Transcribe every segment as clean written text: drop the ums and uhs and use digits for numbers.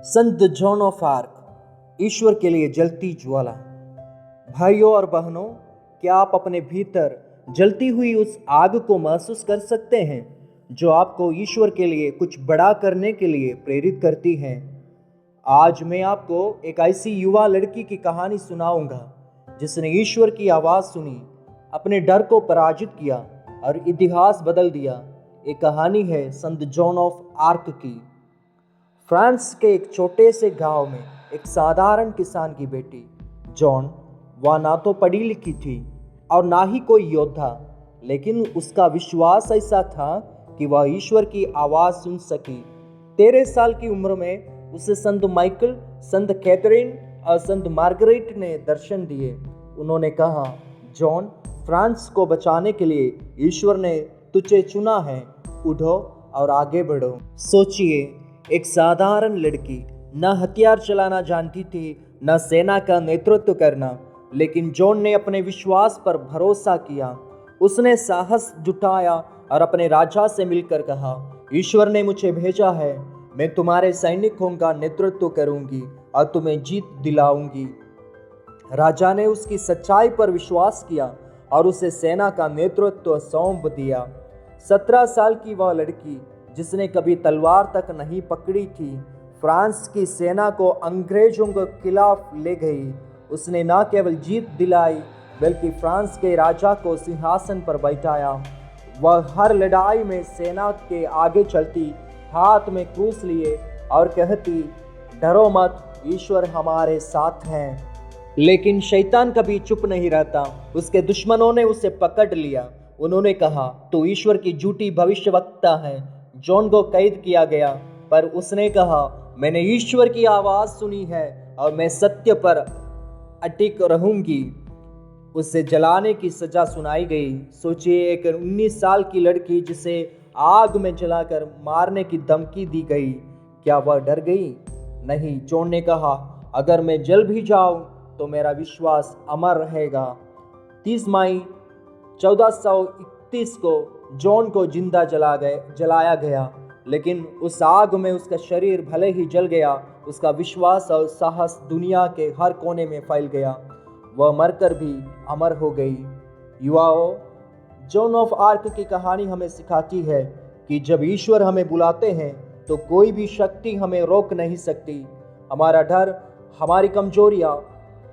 Sant John of arc, ईश्वर के लिए जलती ज्वाला। भाइयों और बहनों, क्या आप अपने भीतर जलती हुई उस आग को महसूस कर सकते हैं जो आपको ईश्वर के लिए कुछ बड़ा करने के लिए प्रेरित करती है? आज मैं आपको एक ऐसी युवा लड़की की कहानी सुनाऊंगा जिसने ईश्वर की आवाज़ सुनी, अपने डर को पराजित किया और इतिहास बदल दिया। ये कहानी है संत जॉन ऑफ आर्क की। फ्रांस के एक छोटे से गांव में एक साधारण किसान की बेटी जॉन, वह ना तो पढ़ी लिखी थी और ना ही कोई योद्धा, लेकिन उसका विश्वास ऐसा था कि वह ईश्वर की आवाज़ सुन सकी। 13 साल की उम्र में उसे संत माइकल, संत कैथरीन और संत मार्गरेट ने दर्शन दिए। उन्होंने कहा, जॉन, फ्रांस को बचाने के लिए ईश्वर ने तुझे चुना है, उठो और आगे बढ़ो। सोचिए, एक साधारण लड़की, न हथियार चलाना जानती थी, न सेना का नेतृत्व करना, लेकिन जॉन ने अपने विश्वास पर भरोसा किया। उसने साहस जुटाया और अपने राजा से मिलकर कहा, ईश्वर ने मुझे भेजा है, मैं तुम्हारे सैनिकों का नेतृत्व करूंगी और तुम्हें जीत दिलाऊंगी। राजा ने उसकी सच्चाई पर विश्वास किया और उसे सेना का नेतृत्व सौंप दिया। 17 साल की वह लड़की, जिसने कभी तलवार तक नहीं पकड़ी थी, फ्रांस की सेना को अंग्रेजों के खिलाफ ले गई। उसने न केवल जीत दिलाई बल्कि फ्रांस के राजा को सिंहासन पर बैठाया। वह हर लड़ाई में सेना के आगे चलती, हाथ में क्रूस लिए और कहती, डरो मत, ईश्वर हमारे साथ हैं। लेकिन शैतान कभी चुप नहीं रहता। उसके दुश्मनों ने उसे पकड़ लिया। उन्होंने कहा, तू ईश्वर की झूठी भविष्यवक्ता है। जॉन को कैद किया गया, पर उसने कहा, मैंने ईश्वर की आवाज़ सुनी है और मैं सत्य पर अटिक रहूंगी। उसे जलाने की सजा सुनाई गई। सोचिए, एक 19 साल की लड़की जिसे आग में जलाकर मारने की धमकी दी गई, क्या वह डर गई? नहीं। जॉन ने कहा, अगर मैं जल भी जाऊं तो मेरा विश्वास अमर रहेगा। 30 मई 1431 को जॉन को जिंदा जलाया गया, लेकिन उस आग में उसका शरीर भले ही जल गया, उसका विश्वास और साहस दुनिया के हर कोने में फैल गया। वह मरकर भी अमर हो गई। युवाओं, जॉन ऑफ आर्क की कहानी हमें सिखाती है कि जब ईश्वर हमें बुलाते हैं तो कोई भी शक्ति हमें रोक नहीं सकती। हमारा डर, हमारी कमजोरियाँ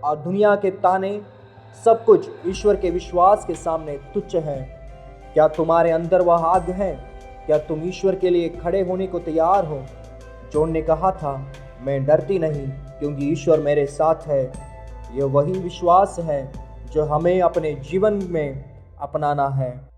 और दुनिया के ताने, सब कुछ ईश्वर के विश्वास के सामने तुच्छ है। क्या तुम्हारे अंदर वह आग है? क्या तुम ईश्वर के लिए खड़े होने को तैयार हो? जॉन ने कहा था, मैं डरती नहीं क्योंकि ईश्वर मेरे साथ है। यह वही विश्वास है जो हमें अपने जीवन में अपनाना है।